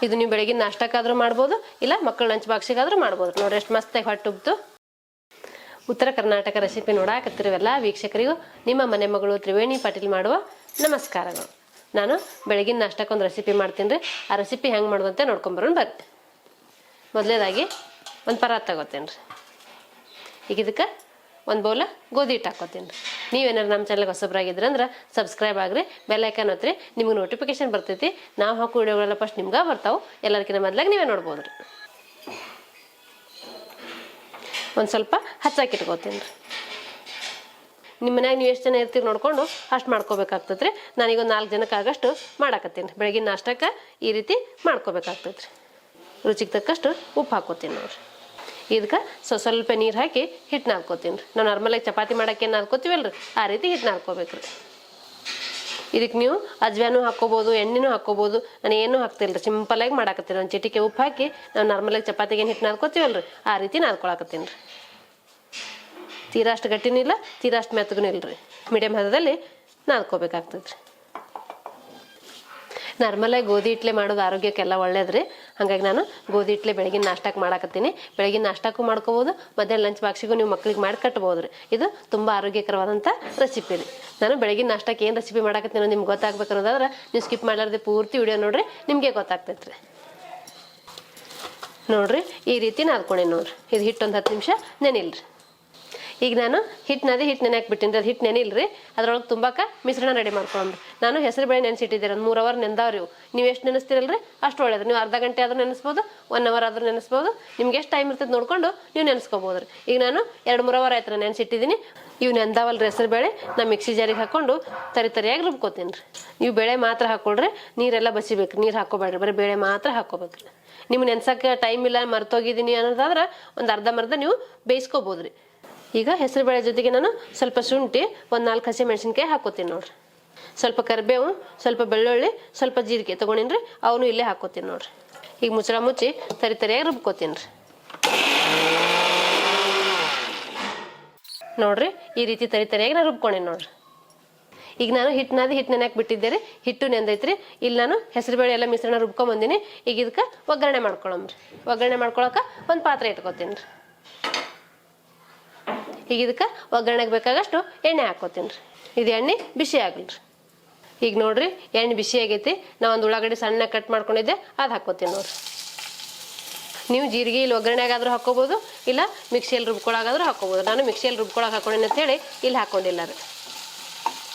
ಇದು ನೀವು ಬೆಳಗಿನ ನಾಷ್ಟಕ್ಕಾದರೂ ಮಾಡ್ಬೋದು, ಇಲ್ಲ ಮಕ್ಕಳ ಲಂಚ್ ಬಾಕ್ಸಿಗಾದರೂ ಮಾಡ್ಬೋದು. ನೋಡಿ ಎಷ್ಟು ಮಸ್ತಾಗಿ ಹೊಟ್ಟೆ ಉಬ್ತು. ಉತ್ತರ ಕರ್ನಾಟಕ ರೆಸಿಪಿ ನೋಡಾಕತ್ತಿರುವೆಲ್ಲ ವೀಕ್ಷಕರಿಗೂ ನಿಮ್ಮ ಮನೆ ಮಗಳು ತ್ರಿವೇಣಿ ಪಾಟೀಲ್ ಮಾಡುವ ನಮಸ್ಕಾರಗಳು. ನಾನು ಬೆಳಗಿನ ನಾಷ್ಟಕ್ಕೊಂದು ರೆಸಿಪಿ ಮಾಡ್ತೀನಿ ರೀ. ಆ ರೆಸಿಪಿ ಹೆಂಗೆ ಮಾಡೋದಂತೆ ನೋಡ್ಕೊಂಬರೋಣ ಬರ್ರಿ. ಮೊದಲೇದಾಗಿ ಒಂದು ಪರಾತ್ ತಗೋತೀನಿ ರೀ. ಈಗ ಇದಕ್ಕೆ ಒಂದು ಬೌಲ ಗೋಧಿ ಹಿಟ್ಟು ಹಾಕೋತೀನಿ ರೀ. ನೀವೇನಾರು ನಮ್ಮ ಚಾನಲ್ಗೆ ಹೊಸಬ್ರಾಗಿದ್ರೆ ಅಂದ್ರೆ ಸಬ್ಸ್ಕ್ರೈಬ್ ಆಗ್ರಿ, ಬೆಲ್ ಐಕಾನ್ ಒತ್ತಿರಿ, ನಿಮ್ಗೆ ನೋಟಿಫಿಕೇಶನ್ ಬರ್ತೈತಿ. ನಾವು ಹಾಕೋ ವಿಡಿಯೋಗಳೆಲ್ಲ ಫಸ್ಟ್ ನಿಮ್ಗೆ ಬರ್ತಾವೆ, ಎಲ್ಲರಿಗಿಂತ ಮೊದಲಾಗಿ ನೀವೇ ನೋಡ್ಬೋದು ರೀ. ಒಂದು ಸ್ವಲ್ಪ ಹಚ್ಚಾಕಿಟ್ಕೋತೀನಿ ರೀ. ನಿಮ್ಮ ಮನ್ಯಾಗ ನೀವು ಎಷ್ಟು ಜನ ಇರ್ತೀರಿ ನೋಡಿಕೊಂಡು ಅಷ್ಟು ಮಾಡ್ಕೋಬೇಕಾಗ್ತೈತೆ ರೀ. ನಾನೀಗ ಒಂದು 4 ಜನಕ್ಕೆ ಆಗಷ್ಟು ಮಾಡಾಕತ್ತೀನಿ ರೀ. ಬೆಳಗಿನ ನಾಷ್ಟಕ್ಕೆ ಈ ರೀತಿ ಮಾಡ್ಕೋಬೇಕಾಗ್ತೈತೆ ರೀ. ರುಚಿಗೆ ತಕ್ಕಷ್ಟು ಉಪ್ಪು ಹಾಕೋತೀನಿ ನೋಡಿರಿ. ಇದಕ್ಕೆ ಸ್ವಲ್ಪ ನೀರು ಹಾಕಿ ಹಿಟ್ಟು ನಾದ್ಕೋತೀನಿ ರೀ. ನಾವು ನಾರ್ಮಲಾಗಿ ಚಪಾತಿ ಮಾಡೋಕ್ಕೆ ನಾದ್ಕೋತೀವಲ್ಲ ರೀ, ಆ ರೀತಿ ಹಿಟ್ಟು ನಾದ್ಕೋಬೇಕು ರೀ. ಇದಕ್ಕೆ ನೀವು ಅಜ್ವಾನು ಹಾಕ್ಕೋಬೋದು, ಎಣ್ಣೆನೂ ಹಾಕ್ಕೋಬೋದು. ನಾನು ಏನೂ ಹಾಕ್ತಿಲ್ಲ ರೀ, ಸಿಂಪಲಾಗಿ ಮಾಡಾಕತ್ತೀನಿ. ಒಂದು ಚಿಟಿಕೆ ಉಪ್ಪು ಹಾಕಿ ನಾವು ನಾರ್ಮಲಾಗಿ ಚಪಾತಿಗೆ ಏನು ಹಿಟ್ಟು ನಾದ್ಕೋತೀವಲ್ಲ ರೀ, ಆ ರೀತಿ ನಾದ್ಕೊಳಕತ್ತೀನಿ ರೀ. ತೀರಾ ಅಷ್ಟು ಗಟ್ಟಿನೂ ಇಲ್ಲ, ತೀರಾ ಅಷ್ಟು ಮೆತ್ತಗೂ ಇಲ್ಲ ರೀ, ಮೀಡಿಯಮ್ ಹದದಲ್ಲಿ ನಾದ್ಕೋಬೇಕಾಗ್ತದೆ ರೀ. ನಾರ್ಮಲಾಗಿ ಗೋಧಿ ಹಿಟ್ಲೆ ಮಾಡೋದು ಆರೋಗ್ಯಕ್ಕೆಲ್ಲ ಒಳ್ಳೇದ್ರಿ. ಹಾಗಾಗಿ ನಾನು ಗೋಧಿ ಹಿಟ್ಲೆ ಬೆಳಗಿನ ನಾಷ್ಟಕ್ಕೆ ಮಾಡಾಕತ್ತೀನಿ. ಬೆಳಗಿನ ನಾಷ್ಟಕ್ಕೂ ಮಾಡ್ಕೋಬೋದು, ಮಧ್ಯಾಹ್ನ ಲಂಚ್ ಬಾಕ್ಸಿಗೂ ನೀವು ಮಕ್ಳಿಗೆ ಮಾಡಿ ಕಟ್ಬೋದು ರೀ. ಇದು ತುಂಬ ಆರೋಗ್ಯಕರವಾದಂಥ ರೆಸಿಪಿ ರೀ. ನಾನು ಬೆಳಗಿನ ನಾಷ್ಟಕ್ಕೆ ಏನು ರೆಸಿಪಿ ಮಾಡಾಕತ್ತೀನಿ ನಿಮ್ಗೆ ಗೊತ್ತಾಗ್ಬೇಕು ಅನ್ನೋದಾದ್ರೆ ನೀವು ಸ್ಕಿಪ್ ಮಾಡಲಾರ್ದೆ ಪೂರ್ತಿ ವಿಡಿಯೋ ನೋಡ್ರಿ, ನಿಮಗೆ ಗೊತ್ತಾಗ್ತೈತೆ ರೀ. ನೋಡಿರಿ ಈ ರೀತಿ ನಾದ್ಕೊಂಡೆ ನೋಡ್ರಿ. ಇದು ಹಿಟ್ಟು ಒಂದು 10 ನಿಮಿಷ ನೆನಿಲ್ರಿ. ಈಗ ನಾನು ಹಿಟ್ಟು ನೆನೆಯಾಕೆ ಬಿಟ್ಟಿನಿ ರೀ. ಅದು ಹಿಟ್ಟು ನೆನಿಲ್ರಿ, ಅದ್ರೊಳಗೆ ತುಂಬಾಕ ಮಿಶ್ರಣ ರೆಡಿ ಮಾಡ್ಕೊಳ್ಳೋಣ. ನಾನು ಹೆಸರು ಬೇಳೆ ನೆನೆಸಿಟ್ಟಿದ್ದೀರಿ, ಒಂದು 3 ಅವರ್ ನೆಂದಾವ್ರಿ. ನೀವು ಎಷ್ಟು ನೆನೆಸ್ತೀರಲ್ರಿ ಅಷ್ಟು ಒಳ್ಳೇದು. ನೀವು ಅರ್ಧ ಗಂಟೆ ಆದರೂ ನೆನೆಸ್ಬೋದು, 1 ಅವರ್ ಆದರೂ ನೆನೆಸ್ಬೋದು. ನಿಮ್ಗೆ ಎಷ್ಟು ಟೈಮ್ ಇರ್ತದೆ ನೋಡ್ಕೊಂಡು ನೀವು ನೆನೆಸ್ಕೋಬೋದು ರೀ. ಈಗ ನಾನು 2-3 ಅವರ್ ಆಯ್ತು ನೆನೆಸಿಟ್ಟಿದ್ದೀನಿ. ಇವು ನೆಂದಾವಲ್ರಿ ಹೆಸರು ಬೇಳೆ, ನಾನು ಮಿಕ್ಸಿ ಜಾರಿಗೆ ಹಾಕ್ಕೊಂಡು ತರಿಯಾಗಿ ರುಬ್ಕೋತೀನಿ ರೀ. ನೀವು ಬೇಳೆ ಮಾತ್ರ ಹಾಕ್ಕೊಳ್ರಿ, ನೀರೆಲ್ಲ ಬಸಿಬೇಕು, ನೀರು ಹಾಕೋಬೇಡ್ರಿ, ಬರೀ ಬೇಳೆ ಮಾತ್ರ ಹಾಕ್ಕೋಬೇಕ್ರಿ. ನಿಮ್ಗೆ ನೆನ್ಸಕ್ಕೆ ಟೈಮ್ ಇಲ್ಲ, ಮರ್ತೋಗಿದ್ದೀನಿ ಅನ್ನೋದಾದ್ರೆ ಒಂದು ಅರ್ಧ ನೀವು ಬೇಯಿಸ್ಕೋಬೋದು ರೀ. ಈಗ ಹೆಸರು ಬೇಳೆ ಜೊತೆಗೆ ನಾನು ಸ್ವಲ್ಪ ಶುಂಠಿ, ಒಂದು 4 ಹಸಿ ಮೆಣಸಿನ್ಕಾಯಿ ಹಾಕೋತೀನಿ ನೋಡ್ರಿ. ಸ್ವಲ್ಪ ಕರಿಬೇವು, ಸ್ವಲ್ಪ ಬೆಳ್ಳುಳ್ಳಿ, ಸ್ವಲ್ಪ ಜೀರಿಗೆ ತೊಗೊಂಡಿನಿ ರೀ, ಅವನು ಇಲ್ಲೇ ಹಾಕೋತೀನಿ ನೋಡ್ರಿ. ಈಗ ಮುಚ್ಚಳ ಮುಚ್ಚಿ ತರಿಯಾಗಿ ರುಬ್ಕೋತೀನಿ ರೀ. ನೋಡ್ರಿ ಈ ರೀತಿ ತರಿಯಾಗಿ ನಾನು ರುಬ್ಕೊಂಡೇನಿ ನೋಡ್ರಿ. ಈಗ ನಾನು ಹಿಟ್ಟು ನೆನೆಯಾಕೆ ಬಿಟ್ಟಿದ್ದೆ ರೀ. ಹಿಟ್ಟು ನೆಂದೈತ್ರಿ. ಇಲ್ಲಿ ನಾನು ಹೆಸರುಬೇಳೆ ಎಲ್ಲ ಮಿಶ್ರಣ ರುಬ್ಕೊಂಬಂದಿನಿ. ಈಗ ಇದಕ್ಕೆ ಒಗ್ಗರಣೆ ಮಾಡ್ಕೊಳಮ್ರಿ. ಒಗ್ಗರಣೆ ಮಾಡ್ಕೊಳಕ್ಕೆ ಒಂದು ಪಾತ್ರೆ ಇಟ್ಕೋತೀನಿ ರೀ. ಈಗ ಇದಕ್ಕೆ ಒಗ್ಗರಣೆಗೆ ಬೇಕಾಗಷ್ಟು ಎಣ್ಣೆ ಹಾಕೋತೀನಿ ರೀ. ಇದು ಎಣ್ಣೆ ಬಿಸಿ ಆಗಲ್ರಿ. ಈಗ ನೋಡ್ರಿ ಎಣ್ಣೆ ಬಿಸಿ ಆಗೈತಿ. ನಾ ಒಂದು ಉಳ್ಳಾಗಡ್ಡಿ ಸಣ್ಣ ಕಟ್ ಮಾಡ್ಕೊಂಡಿದ್ದೆ, ಅದು ಹಾಕೋತೀನಿ ನೋಡ್ರಿ. ನೀವು ಜೀರಿಗೆ ಇಲ್ಲಿ ಒಗ್ಗರಣೆಗಾದ್ರೂ ಹಾಕೋಬೋದು, ಇಲ್ಲ ಮಿಕ್ಸಿಯಲ್ಲಿ ರುಬ್ಕೊಳಗಾದ್ರೂ ಹಾಕೋಬೋದು. ನಾನು ಮಿಕ್ಸಿಯಲ್ಲಿ ರುಬ್ಕೊಳಕ್ಕೆ ಹಾಕೊಂಡಿನಿ ಅಂತೇಳಿ ಇಲ್ಲಿ ಹಾಕೊಂಡಿಲ್ಲ ರೀ.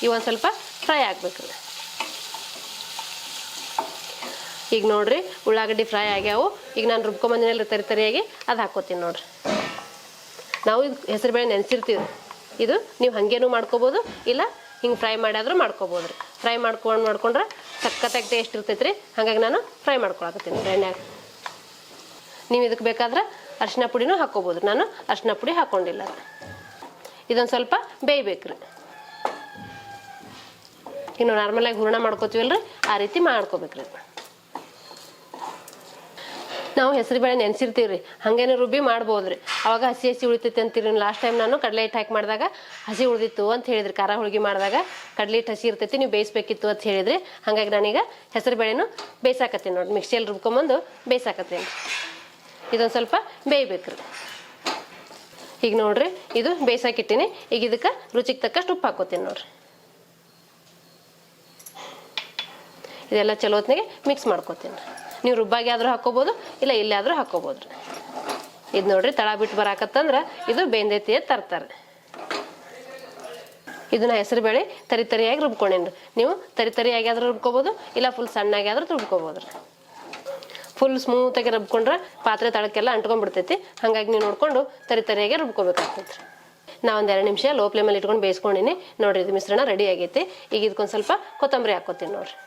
ಇವು ಒಂದು ಸ್ವಲ್ಪ ಫ್ರೈ ಆಗ್ಬೇಕು ರೀ. ಈಗ ನೋಡ್ರಿ ಉಳ್ಳಾಗಡ್ಡಿ ಫ್ರೈ ಆಗ್ಯಾವು. ಈಗ ನಾನು ರುಬ್ಕೊಂಬಂದಿನಲ್ಲಿ ತರಿಯಾಗಿ ಅದು ಹಾಕೋತೀನಿ ನೋಡ್ರಿ. ನಾವು ಇದು ಹೆಸರು ಬೇಳೆ ನೆನೆಸಿರ್ತೀವಿ. ಇದು ನೀವು ಹಾಗೇನೂ ಮಾಡ್ಕೋಬೋದು, ಇಲ್ಲ ಹಿಂಗೆ ಫ್ರೈ ಮಾಡಿಯಾದ್ರೂ ಮಾಡ್ಕೋಬೋದು ರೀ. ಫ್ರೈ ಮಾಡ್ಕೊಂಡ್ರೆ ಸಖತ್ತಾಗಿ ಟೇಸ್ಟ್ ಇರ್ತೈತೆ ರೀ. ಹಾಗಾಗಿ ನಾನು ಫ್ರೈ ಮಾಡ್ಕೊಳಕತ್ತೀನಿ ಎಣ್ಣೆಯಾಗ. ನೀವು ಇದಕ್ಕೆ ಬೇಕಾದ್ರೆ ಅರಿಶಿನ ಪುಡಿನೂ ಹಾಕ್ಕೋಬೋದು. ನಾನು ಅರಿಶಿನ ಪುಡಿ ಹಾಕ್ಕೊಂಡಿಲ್ಲ ರೀ. ಇದೊಂದು ಸ್ವಲ್ಪ ಬೇಯಬೇಕು ರೀ. ಇನ್ನು ನಾರ್ಮಲಾಗಿ ಹೂರಣ ಮಾಡ್ಕೋತೀವಲ್ರಿ, ಆ ರೀತಿ ಮಾಡ್ಕೋಬೇಕ್ರಿ. ನಾವು ಹೆಸರು ಬೇಳೆ ನೆನೆಸಿರ್ತೀವಿ ರೀ, ಹಾಗೇನೆ ರುಬ್ಬಿ ಮಾಡ್ಬೋದು ರೀ. ಅವಾಗ ಹಸಿ ಉಳಿತೈತಿ ಅಂತೀರಿ. ಲಾಸ್ಟ್ ಟೈಮ್ ನಾನು ಕಡಲೆ ಹಿಟ್ಟು ಹಾಕಿ ಮಾಡಿದಾಗ ಹಸಿ ಉಳಿದಿತ್ತು ಅಂತ ಹೇಳಿದ್ರಿ. ಖಾರ ಹೋಳಿಗೆ ಮಾಡಿದಾಗ ಕಡಲೆ ಹಿಟ್ಟು ಹಸಿ ಇರ್ತೈತಿ, ನೀವು ಬೇಯಿಸ್ಬೇಕಿತ್ತು ಅಂತ ಹೇಳಿದ್ರಿ. ಹಾಗಾಗಿ ನಾನೀಗ ಹೆಸರು ಬೇಳೆನೂ ಬೇಯಿಸಾಕತ್ತೀನಿ ನೋಡಿ. ಮಿಕ್ಸಿಯಲ್ಲಿ ರುಬ್ಕೊಂಬಂದು ಬೇಯಿಸಾಕತ್ತೀನಿ. ಇದೊಂದು ಸ್ವಲ್ಪ ಬೇಯಬೇಕು ರೀ. ಈಗ ನೋಡ್ರಿ ಇದು ಬೇಯಿಸಾಕಿಟ್ಟಿನಿ. ಈಗ ಇದಕ್ಕೆ ರುಚಿಗೆ ತಕ್ಕಷ್ಟು ಉಪ್ಪು ಹಾಕೋತೀನಿ ನೋಡ್ರಿ. ಇದೆಲ್ಲ ಚಲೋ ಹೊತ್ತಿಗೆ ಮಿಕ್ಸ್ ಮಾಡ್ಕೋತೀನಿ ರೀ. ನೀವು ರುಬ್ಬಾಗಿ ಆದರೂ ಹಾಕ್ಕೋಬೋದು, ಇಲ್ಲ ಇಲ್ಲೇ ಆದರೂ ಹಾಕ್ಕೋಬೋದು ರೀ. ಇದು ನೋಡ್ರಿ ತಳ ಬಿಟ್ಟು ಬರಾಕತ್ತಂದ್ರೆ ಇದು ಬೆಂದೈತಿ ಅಂತ ತರ್ತಾರೆ. ಇದನ್ನ ಹೆಸರು ಬೇಳೆ ತರಿಯಾಗಿ ರುಬ್ಕೊಂಡೇನಿ. ನೀವು ತರಿಯಾಗಿ ಆದರೂ ರುಬ್ಕೋಬೋದು, ಇಲ್ಲ ಫುಲ್ ಸಣ್ಣಾಗಿ ಆದರೂ ರುಬ್ಕೋಬೋದು ರೀ. ಫುಲ್ ಸ್ಮೂತಾಗಿ ರುಬ್ಕೊಂಡ್ರೆ ಪಾತ್ರೆ ತಳಕ್ಕೆಲ್ಲ ಅಂಟ್ಕೊಂಡ್ಬಿಡ್ತೈತಿ. ಹಾಗಾಗಿ ನೀವು ನೋಡಿಕೊಂಡು ತರಿಯಾಗಿ ರುಬ್ಕೋಬೇಕಾಗ್ತೈತಿ ರೀ. ನಾ ಒಂದು 2 ನಿಮಿಷ ಲೋ ಫ್ಲೇಮಲ್ಲಿ ಇಟ್ಕೊಂಡು ಬೇಯಿಸ್ಕೊಂಡಿನಿ ನೋಡಿರಿ. ಇದು ಮಿಶ್ರಣ ರೆಡಿ ಆಗೈತಿ. ಈಗ ಇದಕ್ಕೊಂದು ಸ್ವಲ್ಪ ಕೊತ್ತಂಬರಿ ಹಾಕ್ಕೋತೀನಿ ನೋಡ್ರಿ.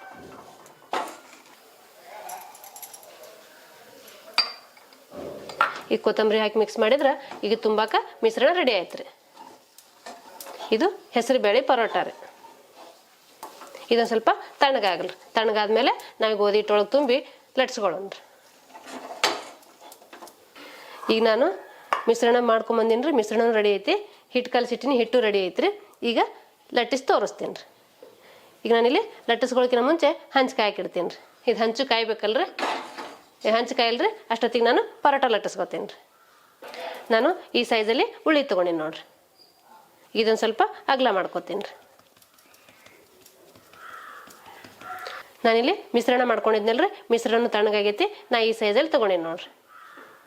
ಈಗ ಕೊತ್ತಂಬರಿ ಹಾಕಿ ಮಿಕ್ಸ್ ಮಾಡಿದ್ರೆ ಈಗ ತುಂಬಾಕ ಮಿಶ್ರಣ ರೆಡಿ ಆಯ್ತು ರೀ. ಇದು ಹೆಸರು ಬೇಳೆ ಪರೋಟ ರೀ. ಇದೊಂದು ಸ್ವಲ್ಪ ತಣ್ಣಗಾಗಲ್ರಿ. ತಣ್ಣಗಾದ್ಮೇಲೆ ನಾವು ಗೋಧಿ ಹಿಟ್ಟೊಳಗೆ ತುಂಬಿ ಲಟ್ಸ್ಕೊಳ್ಳೋಣ ರೀ. ಈಗ ನಾನು ಮಿಶ್ರಣ ಮಾಡ್ಕೊಂಬಂದಿನಿ ರೀ. ಮಿಶ್ರಣ ರೆಡಿ ಐತಿ. ಹಿಟ್ಟು ಕಲಸಿಟ್ಟಿನಿ, ಹಿಟ್ಟು ರೆಡಿ ಐತ್ರಿ. ಈಗ ಲಟ್ಟಿಸಿ ತೋರಿಸ್ತೀನಿ ರೀ. ಈಗ ನಾನಿಲ್ಲಿ ಲಟ್ಟಿಸ್ಕೊಳಕಿನ ಮುಂಚೆ ಹಂಚು ಕಾಯಕ್ಕಿಡ್ತೀನಿ ರೀ. ಇದು ಹಂಚು ಕಾಯ್ಬೇಕಲ್ರಿ. ಹಂಚ್ಕಾಯಿಲ್ರಿ ಅಷ್ಟೊತ್ತಿಗೆ ನಾನು ಪರೋಟ ಲಟ್ಟಿಸ್ಕೊತೀನಿ ರೀ. ನಾನು ಈ ಸೈಜಲ್ಲಿ ಉಳ್ಳಿ ತೊಗೊಂಡಿನಿ ನೋಡ್ರಿ. ಇದೊಂದು ಸ್ವಲ್ಪ ಅಗಲ ಮಾಡ್ಕೊತೀನಿ ರೀ. ನಾನಿಲ್ಲಿ ಮಿಶ್ರಣ ಮಾಡ್ಕೊಂಡಿದ್ನಲ್ರಿ, ಮಿಶ್ರಣ ತಣ್ಣಗಾಗೈತಿ. ನಾ ಈ ಸೈಜಲ್ಲಿ ತೊಗೊಂಡಿನಿ ನೋಡ್ರಿ.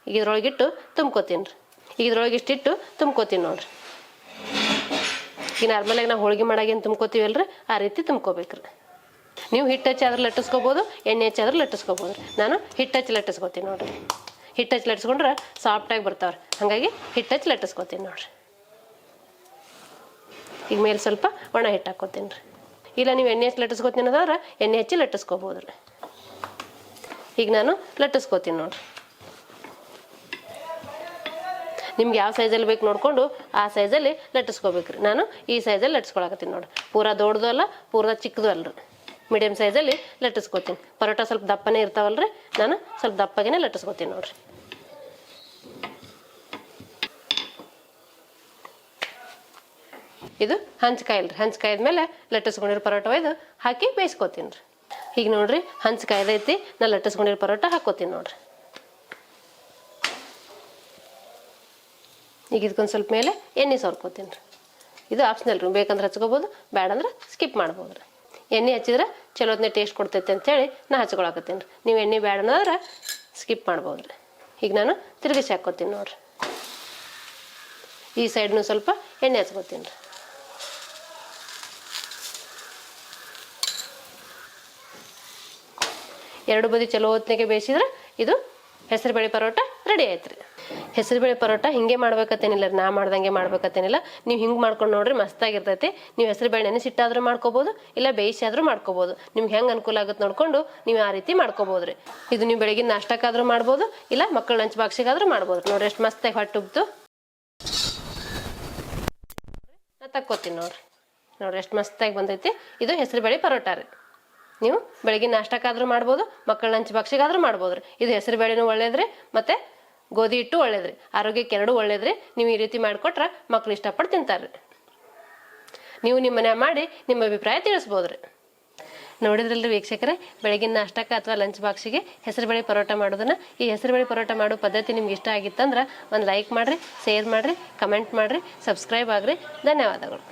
ಈಗ ಇದ್ರೊಳಗಿಟ್ಟು ತುಂಬ್ಕೊತೀನಿ ರೀ. ಈಗ ಇದ್ರೊಳಗೆ ಇಷ್ಟಿಟ್ಟು ತುಂಬ್ಕೊತೀನಿ ನೋಡ್ರಿ. ಈಗ ನಾರ್ಮಲಾಗಿ ನಾವು ಹೋಳಿಗೆ ಮಾಡಾಗೇನು ತುಂಬ್ಕೊತೀವಲ್ರಿ, ಆ ರೀತಿ ತುಂಬ್ಕೋಬೇಕ್ರಿ. ನೀವು ಹಿಟ್ಟು ಹಚ್ಚಿ ಆದ್ರೆ ಲಟ್ಟಿಸ್ಕೋಬೋದು, ಎಣ್ಣೆ ಹಚ್ಚಿ ಆದ್ರೆ ಲಟ್ಟಿಸ್ಕೋಬೋದು ರೀ. ನಾನು ಹಿಟ್ಟು ಹಚ್ಚಿ ಲಟ್ಟಿಸ್ಕೊತೀನಿ ನೋಡ್ರಿ. ಹಿಟ್ಟು ಹಚ್ಚಿ ಲಟ್ಟಿಸ್ಕೊಂಡ್ರೆ ಸಾಫ್ಟಾಗಿ ಬರ್ತಾವ್ರಿ. ಹಾಗಾಗಿ ಹಿಟ್ಟು ಹಚ್ಚಿ ಲಟ್ಟಿಸ್ಕೊತೀನಿ ನೋಡ್ರಿ. ಈಗ ಮೇಲೆ ಸ್ವಲ್ಪ ಒಣ ಹಿಟ್ಟು ಹಾಕ್ಕೊತೀನಿ ರೀ. ಇಲ್ಲ ನೀವು ಎಣ್ಣೆ ಹಚ್ಚಿ ಲಟ್ಟಿಸ್ಕೊತೀನಿ ಅನ್ನೋದಾದ್ರೆ ಎಣ್ಣೆ ಹಚ್ಚಿ ಲಟ್ಟಿಸ್ಕೋಬೋದು ರೀ. ಈಗ ನಾನು ಲಟ್ಟಿಸ್ಕೋತೀನಿ ನೋಡ್ರಿ. ನಿಮ್ಗೆ ಯಾವ ಸೈಜಲ್ಲಿ ಬೇಕು ನೋಡಿಕೊಂಡು ಆ ಸೈಜಲ್ಲಿ ಲಟ್ಟಿಸ್ಕೋಬೇಕ್ರಿ. ನಾನು ಈ ಸೈಜಲ್ಲಿ ಲಟ್ಟಿಸ್ಕೊಳಕತ್ತೀನಿ ನೋಡ್ರಿ. ಪೂರಾ ದೊಡ್ಡದು ಅಲ್ಲ, ಪೂರಾ ಚಿಕ್ಕದು ಅಲ್ರಿ, ಮೀಡಿಯಮ್ ಸೈಜಲ್ಲಿ ಲಟ್ಟಿಸ್ಕೋತೀನಿ. ಪರೋಟ ಸ್ವಲ್ಪ ದಪ್ಪನೇ ಇರ್ತಾವಲ್ರಿ, ನಾನು ಸ್ವಲ್ಪ ದಪ್ಪಗೇ ಲಟ್ಟಿಸ್ಕೋತೀನಿ ನೋಡ್ರಿ. ಇದು ಹಂಚ್ಕಾಯಿಲ್ರಿ. ಹಂಚ್ಕಾಯ್ದ ಲಟ್ಟಿಸ್ಕೊಂಡಿರೋ ಪರೋಟ ಒಯ್ದು ಹಾಕಿ ಬೇಯಿಸ್ಕೋತೀನಿ ರೀ. ಈಗ ನೋಡ್ರಿ ಹಂಚ್ಕಾಯ್ದೈತಿ, ನಾನು ಲಟ್ಟಿಸ್ಕೊಂಡಿರೋ ಪರೋಟ ಹಾಕ್ಕೋತೀನಿ ನೋಡ್ರಿ. ಈಗ ಇದಕ್ಕೊಂದು ಸ್ವಲ್ಪ ಮೇಲೆ ಎಣ್ಣೆ ಸೋರ್ಕೋತೀನಿ ರೀ. ಇದು ಆಪ್ಷನಲ್ ರೀ, ಬೇಕಂದ್ರೆ ಹಚ್ಕೋಬೋದು, ಬೇಡಂದ್ರೆ ಸ್ಕಿಪ್ ಮಾಡ್ಬೋದು ರೀ. ಎಣ್ಣೆ ಹಚ್ಚಿದ್ರೆ ಚಲೋತ್ನೇ ಟೇಸ್ಟ್ ಕೊಡ್ತೈತೆ ಅಂತೇಳಿ ನಾ ಹಚ್ಕೊಳಕತ್ತೀನಿ ರೀ. ನೀವು ಎಣ್ಣೆ ಬೇಡ ಅನ್ನೋದ್ರೆ ಸ್ಕಿಪ್ ಮಾಡ್ಬೋದು ರೀ. ಈಗ ನಾನು ತಿರುಗಿಸಿ ಹಾಕ್ಕೋತೀನಿ ನೋಡ್ರಿ. ಈ ಸೈಡ್ನು ಸ್ವಲ್ಪ ಎಣ್ಣೆ ಹಚ್ಕೋತೀನಿ ರೀ. ಎರಡು ಬದಿ ಚಲೋ ಹೊತ್ತಿಗೆ ಬೇಯಿಸಿದ್ರೆ ಇದು ಹೆಸರುಬೇಳೆ ಪರೋಟ ರೆಡಿ ಆಯ್ತು ರೀ. ಹೆಸರುಬೇಳೆ ಪರೋಟ ಹಿಂಗೆ ಮಾಡ್ಬೇಕತ್ತೇನಿಲ್ಲ ರೀ, ನಾ ಮಾಡ್ದಂಗೆ ಮಾಡ್ಬೇಕತ್ತೇನಿಲ್ಲ. ನೀವು ಹಿಂಗೆ ಮಾಡ್ಕೊಂಡು ನೋಡ್ರಿ, ಮಸ್ತಾಗಿರ್ತೈತಿ. ನೀವು ಹೆಸರುಬೇಳೆ ನೆನೆಸಿಟ್ಟಾದ್ರೂ ಮಾಡ್ಕೋಬೋದು, ಇಲ್ಲ ಬೇಯಿಸಾದ್ರೂ ಮಾಡ್ಕೋಬೋದು. ನಿಮ್ಗೆ ಹೆಂಗೆ ಅನುಕೂಲ ಆಗುತ್ತೆ ನೋಡ್ಕೊಂಡು ನೀವು ಆ ರೀತಿ ಮಾಡ್ಕೋಬೋದು ರೀ. ಇದು ನೀವು ಬೆಳಗಿನ ನಾಷ್ಟಕ್ಕಾದ್ರೂ ಮಾಡ್ಬೋದು, ಇಲ್ಲ ಮಕ್ಕಳ ಲಂಚ್ ಬಾಕ್ಸಿಗಾದ್ರೂ ಮಾಡ್ಬೋದು. ನೋಡ್ರಿ ಎಷ್ಟು ಮಸ್ತಾಗಿ ಹೊಟ್ಟೆ ಉಬ್ತು. ನಾ ತಕ್ಕೋತೀನಿ ನೋಡ್ರಿ ಎಷ್ಟು ಮಸ್ತಾಗಿ ಬಂದೈತಿ. ಇದು ಹೆಸರುಬೇಳೆ ಪರೋಟ ರೀ. ನೀವು ಬೆಳಗಿನ ನಾಷ್ಟಕ್ಕಾದ್ರೂ ಮಾಡ್ಬೋದು, ಮಕ್ಕಳ ಲಂಚ್ ಬಾಕ್ಸಿಗಾದ್ರೂ ಮಾಡ್ಬೋದು ರೀ. ಇದು ಹೆಸರುಬೇಳೆನೂ ಒಳ್ಳೇದ್ರಿ, ಮತ್ತು ಗೋಧಿ ಹಿಟ್ಟು ಒಳ್ಳೇದ್ರಿ, ಆರೋಗ್ಯಕ್ಕೆ ಎರಡೂ ಒಳ್ಳೇದ್ರಿ. ನೀವು ಈ ರೀತಿ ಮಾಡಿಕೊಟ್ರೆ ಮಕ್ಳು ಇಷ್ಟಪಟ್ಟು ತಿಂತಾರೆ ರೀ. ನೀವು ನಿಮ್ಮ ಮನೆ ಮಾಡಿ ನಿಮ್ಮ ಅಭಿಪ್ರಾಯ ತಿಳಿಸ್ಬೋದ್ರಿ. ನೋಡಿದ್ರಲ್ರಿ ವೀಕ್ಷಕರೇ, ಬೆಳಗಿನ ನಾಷ್ಟಕ್ಕೆ ಅಥವಾ ಲಂಚ್ ಬಾಕ್ಸಿಗೆ ಹೆಸರುಬೇಳೆ ಪರೋಟ ಮಾಡೋದನ್ನ. ಈ ಹೆಸರುಬೇಳೆ ಪರೋಟ ಮಾಡೋ ಪದ್ಧತಿ ನಿಮ್ಗೆ ಇಷ್ಟ ಆಗಿತ್ತಂದ್ರೆ ಒಂದು ಲೈಕ್ ಮಾಡಿರಿ, ಶೇರ್ ಮಾಡಿರಿ, ಕಮೆಂಟ್ ಮಾಡಿರಿ, ಸಬ್ಸ್ಕ್ರೈಬ್ ಆಗಿರಿ. ಧನ್ಯವಾದಗಳು.